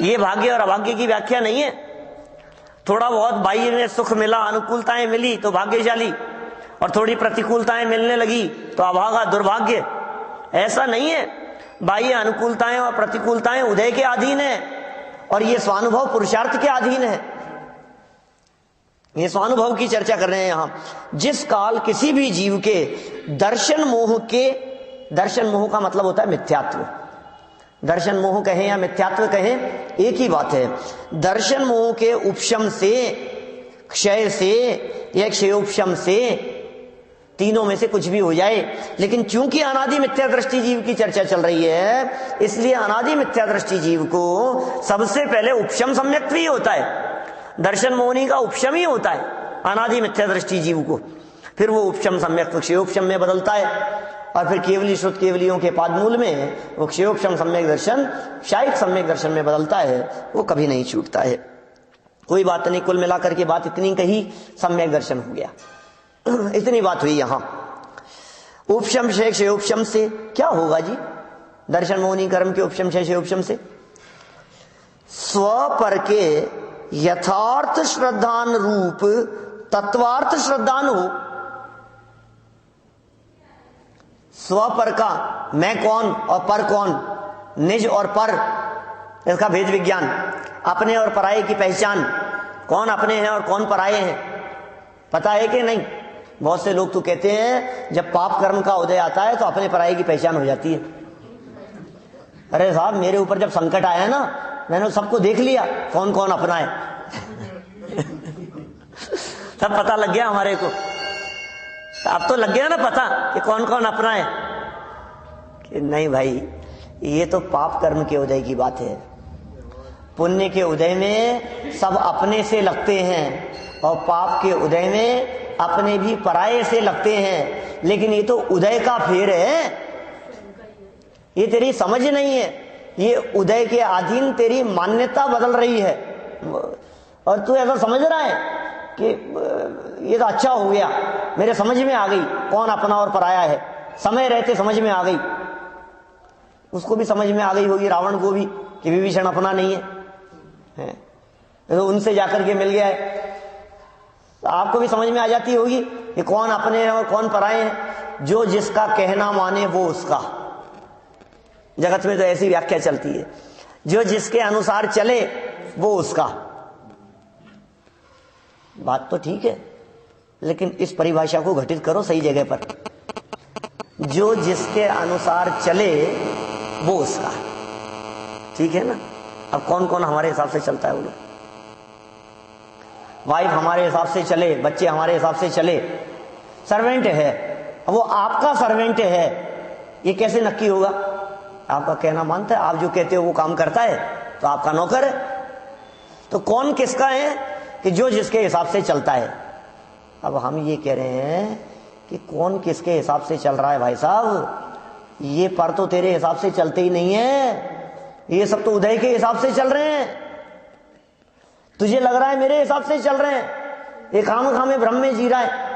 A: ये भाग्य और अभाग्य की व्याख्या नहीं है। थोड़ा बहुत बाह्य में सुख मिला, अनुकूलताएं मिली तो भाग्यशाली, और थोड़ी प्रतिकूलताएं मिलने लगी तो अभागा, दुर्भाग्य। ऐसा नहीं है। बाह्य अनुकूलताएं और प्रतिकूलताएं उदय के अधीन है, और ये स्वानुभव पुरुषार्थ के अधीन है। ये स्वानुभव की चर्चा कर रहे हैं यहां। जिस काल किसी भी जीव के दर्शन मोह के, दर्शन मोह का मतलब होता है मिथ्यात्व, दर्शन मोह कहें या मिथ्यात्व कहें एक ही बात है। दर्शन मोह के उपशम से, क्षय से या क्षयोपशम से, तीनों में से कुछ भी हो जाए। लेकिन चूंकि अनादि मिथ्या दृष्टि जीव की चर्चा चल रही है, इसलिए अनादि मिथ्या दृष्टि जीव को सबसे पहले उपशम सम्यक्त्व ही होता है। दर्शन मोहनी का उपशम ही होता है अनादि मिथ्या दृष्टि जीव को। फिर वो उपशम सम्यक्त्व क्षयोपशम में बदलता है, और फिर केवली श्रुत केवलियों के पादमूल में वो क्षयोपशम सम्यक दर्शन शायिक सम्यक दर्शन में बदलता है, वो कभी नहीं छूटता है। कोई बात नहीं, कुल मिलाकर के बात इतनी कही, सम्यक दर्शन हो गया। इतनी बात हुई यहां। उपशम क्षय क्षयोपशम से क्या होगा जी? दर्शन मोहनी कर्म के उपशम क्षय क्षयोपशम से स्व पर के यथार्थ श्रद्धान रूप तत्वार्थ श्रद्धान हो। स्व पर का मैं कौन और पर कौन, निज और पर, इसका भेद विज्ञान, अपने और पराये की पहचान, कौन अपने हैं और कौन पराये हैं, पता है कि नहीं? बहुत से लोग तो कहते हैं जब पाप कर्म का उदय आता है तो अपने पराये की पहचान हो जाती है। अरे साहब, मेरे ऊपर जब संकट आया ना, मैंने सबको देख लिया कौन कौन अपना है। तब पता लग गया हमारे को। अब तो लग गया ना पता कि कौन कौन अपना है। कि नहीं भाई, ये तो पाप कर्म के उदय की बात है। पुण्य के उदय में सब अपने से लगते हैं, और पाप के उदय में अपने भी पराये से लगते हैं। लेकिन ये तो उदय का फेर है, ये तेरी समझ नहीं है। ये उदय के अधीन तेरी मान्यता बदल रही है, और तू ऐसा समझ रहा है कि ये तो अच्छा हो गया, मेरे समझ में आ गई कौन अपना और पराया है। समय रहते समझ में आ गई, उसको भी समझ में आ गई होगी, रावण को भी, कि विभीषण अपना नहीं है, तो उनसे जाकर के मिल गया है। तो आपको भी समझ में आ जाती होगी कि कौन अपने हैं और कौन पराये हैं। जो जिसका कहना माने वो उसका। जगत में तो ऐसी व्याख्या चलती है, जो जिसके अनुसार चले वो उसका। बात तो ठीक है, लेकिन इस परिभाषा को घटित करो सही जगह पर। जो जिसके अनुसार चले वो उसका, ठीक है ना? अब कौन कौन हमारे हिसाब से चलता है? वो लोग, वाइफ हमारे हिसाब से चले, बच्चे हमारे हिसाब से चले, सर्वेंट है, वो आपका सर्वेंट है, ये कैसे नक्की होगा? आपका कहना मानता है, आप जो कहते हो वो काम करता है, तो आपका नौकर है। तो कौन किसका है? कि जो जिसके हिसाब से चलता है। अब हम ये कह रहे हैं कि कौन किसके हिसाब से चल रहा है भाई साहब? ये पर तो तेरे हिसाब से चलते ही नहीं है, ये सब तो उदय के हिसाब से चल रहे हैं। तुझे लग रहा है मेरे हिसाब से चल रहे हैं, ये खामे भ्रम में जी रहा है,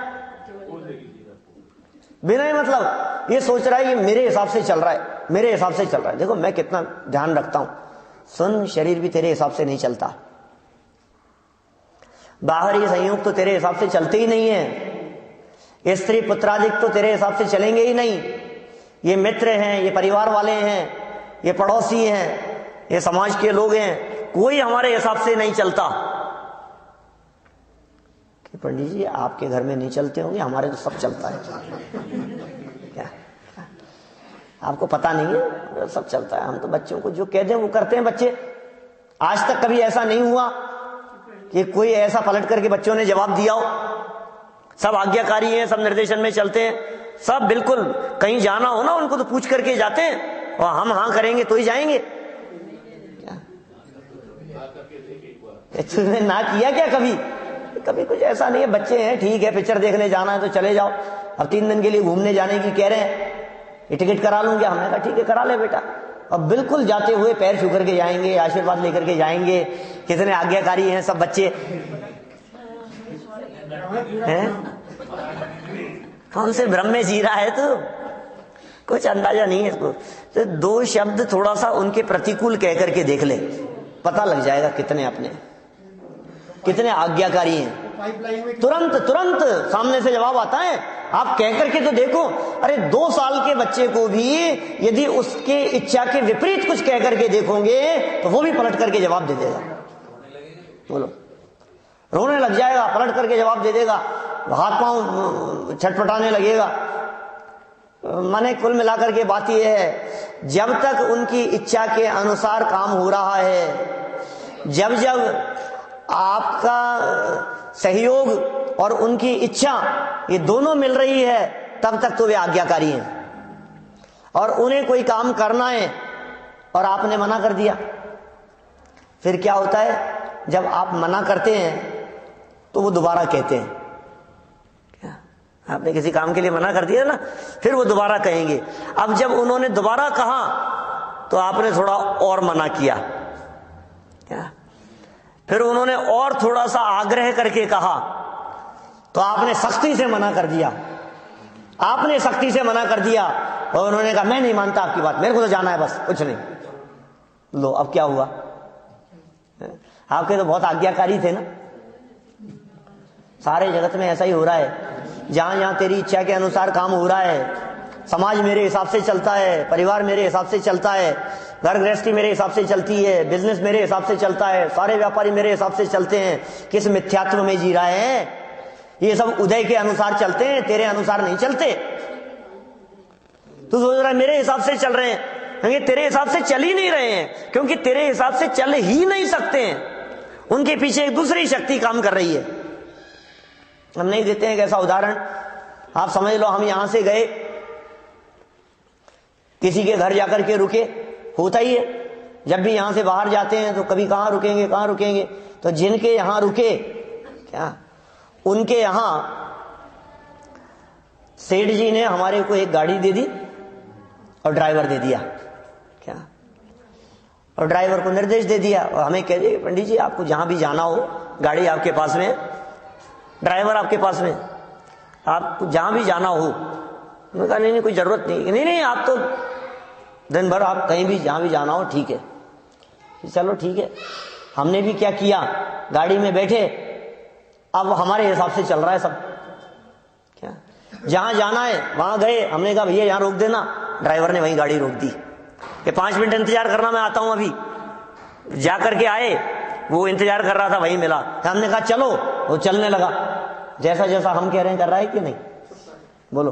A: बिना ही मतलब ये सोच रहा है कि मेरे हिसाब से चल रहा है, मेरे हिसाब से चल रहा है। देखो मैं कितना ध्यान रखता हूं, सुन, शरीर भी तेरे हिसाब से नहीं चलता, बाहरी संयोग तो तेरे हिसाब से चलते ही नहीं है। ये स्त्री पुत्रादिक तो तेरे हिसाब से चलेंगे ही नहीं। ये मित्र हैं, ये परिवार वाले हैं, ये पड़ोसी हैं, ये समाज के लोग हैं, कोई हमारे हिसाब से नहीं चलता। कि पंडित जी आपके घर में नहीं चलते होंगे, हमारे तो सब चलता है। क्या आपको पता नहीं है? सब चलता है। हम तो बच्चों को जो कह दें वो करते हैं बच्चे। आज तक कभी ऐसा नहीं हुआ कि कोई ऐसा पलट करके बच्चों ने जवाब दिया हो। सब आज्ञाकारी हैं, सब निर्देशन में चलते हैं, सब बिल्कुल। कहीं जाना हो ना उनको तो पूछ करके जाते हैं, और हम हाँ करेंगे तो ही जाएंगे। तूने ना किया क्या कभी? कभी कुछ ऐसा नहीं है। बच्चे हैं, ठीक है, पिक्चर देखने जाना है तो चले जाओ। अब 3 दिन के लिए घूमने जाने की कह रहे हैं, ये टिकट करा लूंगी। हमने कहा ठीक है करा ले बेटा। अब बिल्कुल जाते हुए पैर छू करके जाएंगे, आशीर्वाद लेकर के जाएंगे। कितने आज्ञाकारी हैं सब बच्चे हैं। कौन से भ्रम में जी रहा है तू? कुछ अंदाजा नहीं है इसको। तो 2 शब्द थोड़ा सा उनके प्रतिकूल कह करके देख ले, पता लग जाएगा कितने अपने, कितने आज्ञाकारी हैं। तुरंत तुरंत सामने से जवाब आता है। आप कह करके तो देखो। अरे 2 साल के बच्चे को भी यदि उसके इच्छा के विपरीत कुछ कह करके देखोगे तो वो भी पलट करके जवाब दे देगा। बोलो, रोने लग जाएगा, पलट करके जवाब दे देगा, हाथ पांव छटपटाने लगेगा। माने कुल मिलाकर के बात यह है, जब तक उनकी इच्छा के अनुसार काम हो रहा है, जब जब आपका सहयोग और उनकी इच्छा ये दोनों मिल रही है, तब तक तो वे आज्ञाकारी हैं। और उन्हें कोई काम करना है और आपने मना कर दिया, फिर क्या होता है? जब आप मना करते हैं तो वो दोबारा कहते हैं। क्या आपने किसी काम के लिए मना कर दिया ना, फिर वो दोबारा कहेंगे। अब जब उन्होंने दोबारा कहा तो आपने थोड़ा और मना किया, क्या फिर उन्होंने और थोड़ा सा आग्रह करके कहा तो आपने सख्ती से मना कर दिया। आपने सख्ती से मना कर दिया और उन्होंने कहा मैं नहीं मानता आपकी बात, मेरे को तो जाना है बस, कुछ नहीं। लो अब क्या हुआ? आपके तो बहुत आज्ञाकारी थे ना। सारे जगत में ऐसा ही हो रहा है। जहां जहां तेरी इच्छा के अनुसार काम हो रहा है, समाज मेरे हिसाब से चलता है, परिवार मेरे हिसाब से चलता है, घर गृहस्थी मेरे हिसाब से चलती है, बिजनेस मेरे हिसाब से चलता है, सारे व्यापारी मेरे हिसाब से चलते हैं। किस मिथ्यात्व में जी रहा है? ये सब उदय के अनुसार चलते हैं, तेरे अनुसार नहीं चलते। तू सोच रहा है मेरे हिसाब से चल रहे हैं, तेरे हिसाब से चल ही नहीं रहे हैं, क्योंकि तेरे हिसाब से चल ही नहीं सकते हैं। उनके पीछे एक दूसरी शक्ति काम कर रही है। हम नहीं देते हैं एक ऐसा उदाहरण, आप समझ लो हम यहां से गए, किसी के घर जाकर के रुके, होता ही है जब भी यहां से बाहर जाते हैं तो कभी कहां रुकेंगे कहां रुकेंगे, तो जिनके यहां रुके क्या उनके यहां सेठ जी ने हमारे को एक गाड़ी दे दी और ड्राइवर दे दिया, क्या और ड्राइवर को निर्देश दे दिया और हमें कह दिया पंडित जी आपको जहां भी जाना हो गाड़ी आपके पास में, ड्राइवर आपके पास में, आपको जहां भी जाना हो। मैंने कहा नहीं कोई जरूरत नहीं, नहीं आप तो दिन भर आप कहीं भी जहां भी जाना हो ठीक है। चलो ठीक है, हमने भी क्या किया, गाड़ी में बैठे, अब हमारे हिसाब से चल रहा है सब, क्या जहां जाना है वहां गए, हमने कहा भैया यहां रोक देना, ड्राइवर ने वहीं गाड़ी रोक दी कि 5 मिनट इंतजार करना, मैं आता हूं अभी। जाकर के आए, वो इंतजार कर रहा था वहीं मिला, हमने कहा चलो, वो चलने लगा। जैसा जैसा हम कह रहे हैं कर रहा है कि नहीं? बोलो,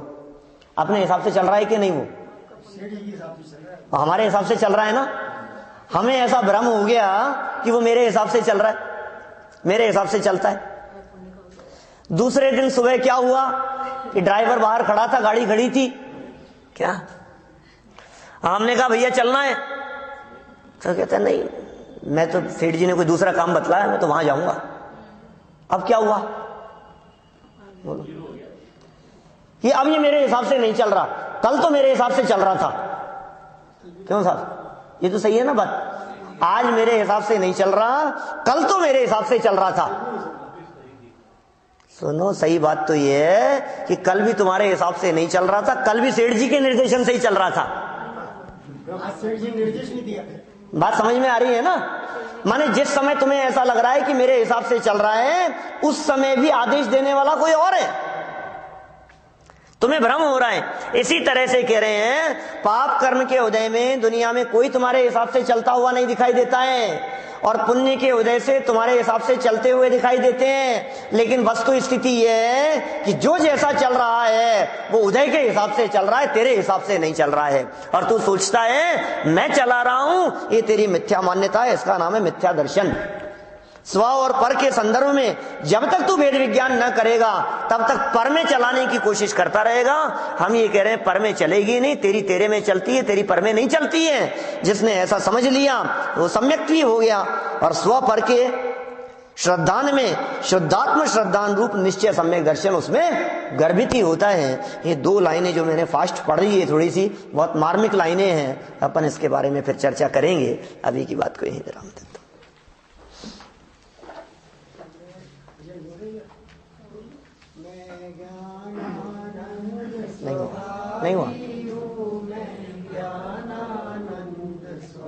A: अपने हिसाब से चल रहा है कि नहीं? वो हमारे हिसाब से चल रहा है ना। हमें ऐसा भ्रम हो गया कि वो मेरे हिसाब से चल रहा है, मेरे हिसाब से चलता है। दूसरे दिन सुबह क्या हुआ कि ड्राइवर बाहर खड़ा था, गाड़ी खड़ी थी, क्या हमने कहा भैया चलना है, तो कहता नहीं मैं तो सेठ जी ने कोई दूसरा काम बतलाया, मैं तो वहां जाऊंगा। अब क्या हुआ? बोलो, कि अब ये मेरे हिसाब से नहीं चल रहा, कल तो मेरे हिसाब से चल रहा था। क्यों साहब, ये तो सही है ना बात? आज मेरे हिसाब से नहीं चल रहा, कल तो मेरे हिसाब से चल रहा था। सुनो, सही बात तो ये है कि कल भी तुम्हारे हिसाब से नहीं चल रहा था, कल भी सेठ जी के निर्देशन से ही चल रहा था। सेठ जी निर्देश नहीं दिया। बात समझ में आ रही है ना? माने जिस समय तुम्हें ऐसा लग रहा है कि मेरे हिसाब से चल रहा है, उस समय भी आदेश देने वाला कोई और है। तुम्हें भ्रम हो रहा है। इसी तरह से कह रहे हैं पाप कर्म के उदय में दुनिया में कोई तुम्हारे हिसाब से चलता हुआ नहीं दिखाई देता है, और पुण्य के उदय से तुम्हारे हिसाब से चलते हुए दिखाई देते हैं। लेकिन वस्तु स्थिति यह है कि जो जैसा चल रहा है वो उदय के हिसाब से चल रहा है, तेरे हिसाब से नहीं चल रहा है। और तू सोचता है मैं चला रहा हूं, ये तेरी मिथ्या मान्यता है, इसका नाम है मिथ्या दर्शन। स्व और पर के संदर्भ में जब तक तू वेद विज्ञान न करेगा तब तक पर में चलाने की कोशिश करता रहेगा। हम ये कह रहे हैं पर में चलेगी नहीं, तेरी तेरे में चलती है, तेरी पर में नहीं चलती है। जिसने ऐसा समझ लिया वो सम्यक भी हो गया। और स्व पर के श्रद्धान में शुद्धात्म श्रद्धान रूप निश्चय सम्यक दर्शन उसमें गर्भित ही होता है। ये दो लाइनें जो मैंने फास्ट पढ़ ली है, थोड़ी सी बहुत मार्मिक लाइनें हैं, अपन इसके बारे में फिर चर्चा करेंगे। अभी की बात को यही विराम देता हूं। नहीं हुआ